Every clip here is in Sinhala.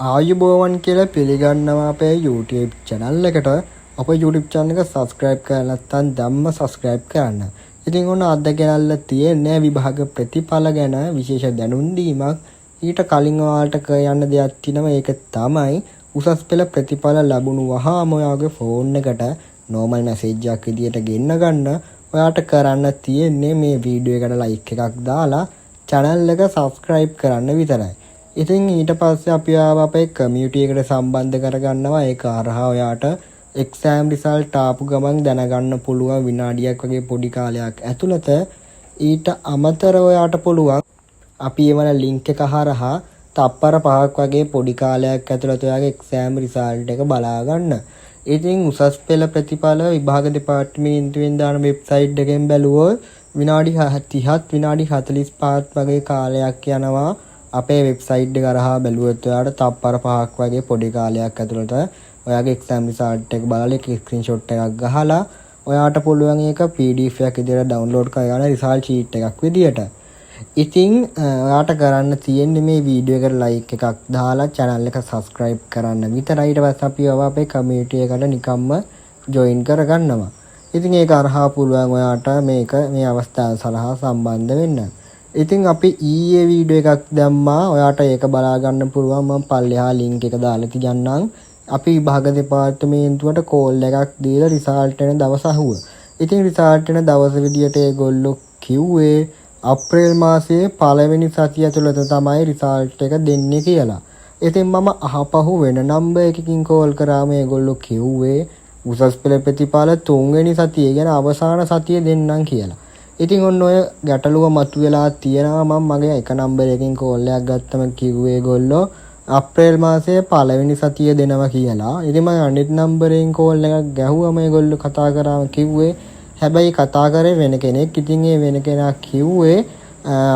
ආයුබෝවන් කියලා පිළිගන්නවා අපේ YouTube channel එකට. අපේ YouTube channel එක subscribe කරලා නැත්නම් ධම්ම subscribe කරන්න. ඉතින් ඔන්න අද ගෙනල්ලා තියෙන්නේ විභාග ප්‍රතිඵල ගැන විශේෂ දැනුම් දීමක්. ඊට කලින් ඔයාලට කියන්න දෙයක් තියෙනවා. ඒක තමයි උසස් පෙළ ප්‍රතිඵල ලැබුණු වහාම ඔයාගේ phone එකට normal message එකක් විදියට ගෙන්න ගන්න. ඔයාට කරන්න තියෙන්නේ මේ වීඩියෝ එකට like එකක් දාලා channel එක subscribe කරන්න විතරයි. ඉතින් ඊට පස්සේ අපි අපේ කමියුනිටි එකට සම්බන්ධ කරගන්නවා. ඒක හරහා ඔයාට එක්සෑම් රිසල්ට් ආපු ගමන් දැනගන්න පුළුවන් විනාඩියක් වගේ පොඩි කාලයක් ඇතුළත. ඊට අමතරව ඔයාට පුළුවන් අපි එවන ලින්ක් එක හරහා තප්පර 5ක් වගේ පොඩි කාලයක් ඇතුළත ඔයාගේ එක්සෑම් රිසල්ට් එක බලා ගන්න. ඉතින් උසස් පෙළ ප්‍රතිඵල විභාග දෙපාර්තමේන්තුවෙන් දාන වෙබ්සයිට් එකෙන් බැලුවොත් විනාඩි 30ත් විනාඩි 45ත් වගේ කාලයක් යනවා. අපේ වෙබ්සයිට් එක කරහා බැලුවොත් ඔයාලට තප්පර 5ක් වගේ පොඩි කාලයක් ඇතුළත ඔයාගේ එක්සෑම් රිසල්ට් එක බලලා ඒක ස්ක්‍රීන්ෂොට් එකක් ගහලා ඔයාට පුළුවන් ඒක PDF එකක් විදියට ඩවුන්ලෝඩ් කරගන්න රිසල්ට් ෂීට් එකක් විදියට. ඉතින් ඔයාට කරන්න තියෙන්නේ මේ වීඩියෝ එකට like එකක් දාලා channel එක subscribe කරන්න විතරයි. ඊට පස්සේ අපි අපේ community එකට නිකම්ම join කරගන්නවා. ඉතින් ඒක අරහා පුළුවන් ඔයාට මේ අවස්ථාව සලහා සම්බන්ධ වෙන්න. ඉතින් අපි ඊයේ වීඩියෝ එකක් දැම්මා. ඔයාට ඒක බලා ගන්න පුළුවන්. මම පල්ලෙහා link එක දාලා තියන්නම්. අපි විභාග දෙපාර්තමේන්තුවට කෝල් එකක් දීලා රිසල්ට් එන දවස අහුව. ඉතින් රිසල්ට් එන දවස විදියට ඒගොල්ලෝ කිව්වේ අප්‍රේල් මාසයේ පළවෙනි සතිය ඇතුළත තමයි රිසල්ට් එක දෙන්නේ කියලා. ඉතින් මම අහපහු වෙන නම්බර් එකකින් කෝල් කරාම ඒගොල්ලෝ කිව්වේ උසස් පෙළ ප්‍රතිඵල 3 වෙනි සතියේ ගැන අවසාන සතියේ දෙන්නම් කියලා. ඉතින් ඔන්න ඔය ගැටලුව මතුවලා තියෙනවා. මම මගේ එක නම්බර් එකකින් කෝල් එකක් ගත්තම කිව්වේ ඒගොල්ලෝ අප්‍රේල් මාසයේ පළවෙනි සතිය දෙනවා කියලා. ඉතින් මම අනිත් නම්බර් එකකින් කෝල් එකක් ගැහුවම ඒගොල්ලෝ කතා කරාම කිව්වේ හැබැයි කතා කරේ වෙන කෙනෙක්. ඉතින් ඒ වෙන කෙනා කිව්වේ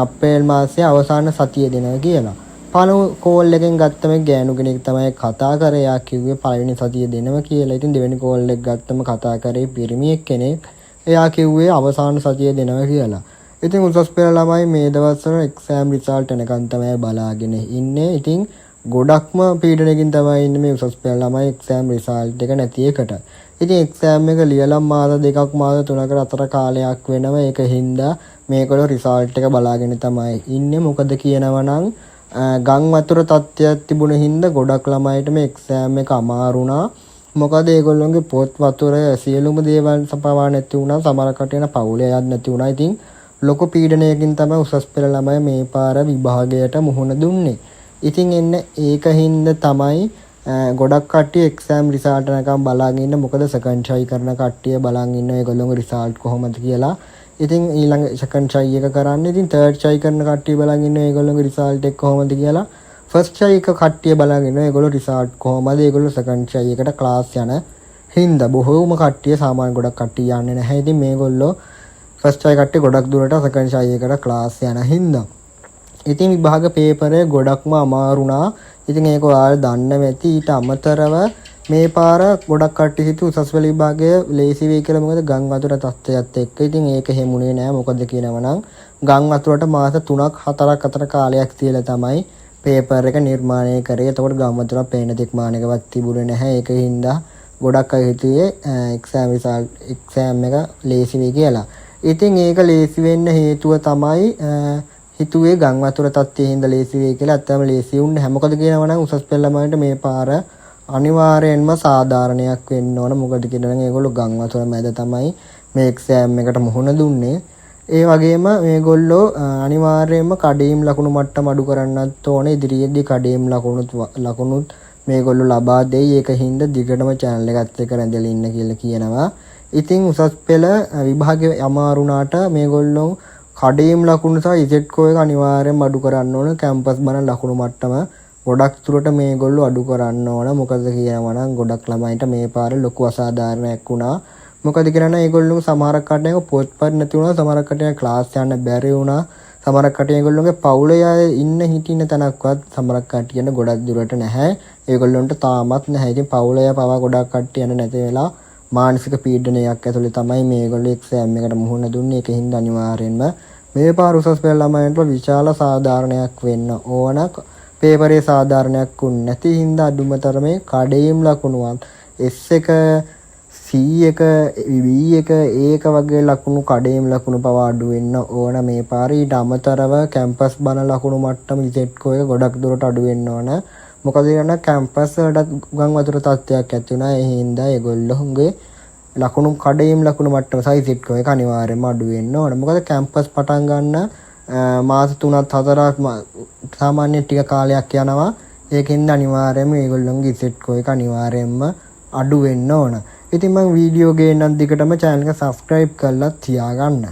අප්‍රේල් මාසයේ අවසාන සතිය දෙනවා කියලා. පළමු කෝල් එකෙන් ගත්තම ගෑනු කෙනෙක් තමයි කතා කරේ. යා කිව්වේ පළවෙනි සතිය දෙනවා කියලා. ඉතින් දෙවෙනි කෝල් එක ගත්තම කතා කරේ පිරිමියෙක් කෙනෙක්. එයා කිව්වේ අවසාන සතිය දෙනවා කියලා. ඉතින් උසස් පෙළ ළමයි මේ දවස්වල එක්සෑම් රිසල්ට් එනකන් තමයි බලාගෙන ඉන්නේ. ඉතින් ගොඩක්ම පීඩනයකින් තමයි ඉන්නේ මේ උසස් පෙළ ළමයි එක්සෑම් රිසල්ට් එක නැති එකට. ඉතින් එක්සෑම් එක ලියලා මාස 2ක් මාස 3කට අතර කාලයක් වෙනවා. ඒක හින්දා මේකවල රිසල්ට් එක බලාගෙන තමයි ඉන්නේ. මොකද කියනවනම් ගම් වතුර තත්ත්වයක් තිබුණ හින්දා ගොඩක් ළමයිට මේ එක්සෑම් එක අමාරු වුණා. මොකද ඒගොල්ලොන්ගේ පොත් වතුර සියලුම දේවල් සපවා නැති වුණා. සමහර කටේන පවුලේ යන්න නැති වුණා. ඉතින් ලොකු පීඩනයකින් තමයි උසස් පෙළ ළමයි මේ පාර විභාගයට මුහුණ දුන්නේ. ඉතින් එන්න ඒකින්ද තමයි ගොඩක් කට්ටිය එක්සෑම් රිසල්ට් එකකම් බලාගෙන ඉන්න. මොකද සෙකන්ඩ් ට්‍රයි කරන කට්ටිය බලන් ඉන්න ඒගොල්ලොන්ගේ රිසල්ට් කොහොමද කියලා. ඉතින් ඊළඟ සෙකන්ඩ් ට්‍රයි එක කරන්න. ඉතින් තර්ඩ් ට්‍රයි කරන කට්ටිය බලන් ඉන්න ඒගොල්ලොන්ගේ රිසල්ට් එක කොහොමද කියලා. ෆස්ට් ට්‍රයි එක කට්ටිය බලගෙන ඒගොල්ලෝ රිසල්ට් කොහමද ඒගොල්ලෝ සෙකන්ඩ් ට්‍රයි එකට ක්ලාස් යන හින්දා බොහෝම කට්ටිය සාමාන්‍ය ගොඩක් කට්ටිය යන්නේ නැහැ. ඉතින් මේගොල්ලෝ ෆස්ට් ට්‍රයි කට්ටිය ගොඩක් දුරට සෙකන්ඩ් ට්‍රයි එකට ක්ලාස් යන හින්දා. ඉතින් විභාග පේපරය ගොඩක්ම අමාරු වුණා. ඉතින් ඒක ඔයාලා දන්න ඇති. ඊට අමතරව මේ පාර ගොඩක් කට්ටිය හිතුව උසස් පෙළ විභාගය ලේසි වෙයි කියලා. මොකද ගම් වතුර තත්ත්වයත් එක්ක. ඉතින් ඒක හැමුනේ නෑ. මොකද කියනවනම් ගම් වතුරට මාස 3ක් 4ක් අතර කාලයක් තියලා තමයි පේපර් එක නිර්මාණය කරේ. එතකොට ගම් වතුර පේන තෙක් මානකවත් තිබුණේ නැහැ. ඒක හින්දා ගොඩක් අය හිතුවේ එක්සෑම් එක ලේසි වෙයි කියලා. ඉතින් ඒක ලේසි වෙන්න හේතුව තමයි හිතුවේ ගම් වතුර තත්ත්වයේ හින්දා ලේසි වෙයි කියලා. ඇත්තම ලේසි වුණේ නැහැ. මොකද කියනවනම් උසස් පෙළ ළමයින්ට මේ පාර අනිවාර්යයෙන්ම සාධාරණයක් වෙන්න ඕන. මොකද කියනනම් ඒගොල්ලෝ ගම් වතුර මැද තමයි මේ එක්සෑම් එකට මුහුණ දුන්නේ. ඒ වගේම මේගොල්ලෝ අනිවාර්යයෙන්ම කඩේම් ලකුණු මට්ටම අඩු කරන්නත් ඕනේ. ඉදිරියේදී කඩේම් ලකුණුත් මේගොල්ලෝ ලබා දෙයි. ඒක හින්දා දිගටම channel එකත් එක්ක රැඳෙලා ඉන්න කියලා කියනවා. ඉතින් උසස් පෙළ විභාගයේ අමාරු වුණාට මේගොල්ලෝ කඩේම් ලකුණු සහ ඉසෙට් කෝ එක අනිවාර්යයෙන්ම අඩු කරන්න ඕන. කැම්පස් බණ ලකුණු මට්ටම ගොඩක් දුරට මේගොල්ලෝ අඩු කරන්න ඕන. මොකද කියනවනම් ගොඩක් ළමයින්ට මේ පාර ලොකු අසාධාරණයක් වුණා. මොකද කියනනම් ඒගොල්ලෝ සමහර කට්ටියක පොත්පත් නැති වුණා. සමහර කට්ටිය ක්ලාස් යන්න බැරි වුණා. සමහර කට්ටිය ඒගොල්ලෝගේ පවුලේ ඉන්න හිටින්න තැනක්වත් සමහර කට්ටියන ගොඩක් දුරට නැහැ. ඒගොල්ලොන්ට තාමත් නැහැ. ඉතින් පවුලේ පවා ගොඩක් කට්ටිය යන නැති වෙලා මානසික පීඩනයක් ඇතුලේ තමයි මේගොල්ලෝ එක්සෑම් එකට මුහුණ දුන්නේ. ඒක හින්දා අනිවාර්යෙන්ම මේ පාර උසස් පෙළ ළමයින්ට විශාල සාධාරණයක් වෙන්න ඕන. පේපරේ සාධාරණයක් වුණ නැති හින්දා අඩුම තරමේ කඩේම් ලකුණුවත් S1 C1 B1 A1 වගේ ලකුණු කඩේම් ලකුණු පවා අඩු වෙන්න ඕන මේ පාරේ. ඊට අමතරව කැම්පස් බන ලකුණු මට්ටම ඉසෙට්කෝ එක ගොඩක් දුරට අඩු වෙන්න ඕන. මොකද ඊළඟ කැම්පස් වලට ගම් වතුර තත්ත්වයක් ඇති වුණා. ඒ හින්දා ඒගොල්ලෝගේ ලකුණු කඩේම් ලකුණු මට්ටම සයි ඉසෙට්කෝ එක අනිවාර්යයෙන්ම අඩු වෙන්න ඕන. මොකද කැම්පස් පටන් ගන්න මාස 3-4ක් සාමාන්‍ය ටික කාලයක් යනවා. ඒකෙන්ද අනිවාර්යයෙන්ම ඒගොල්ලෝගේ ඉසෙට්කෝ එක අනිවාර්යයෙන්ම අඩු වෙන්න ඕන. ඉතින් මම වීඩියෝ ගේනත් දිගටම channel එක subscribe කරලා තියාගන්න.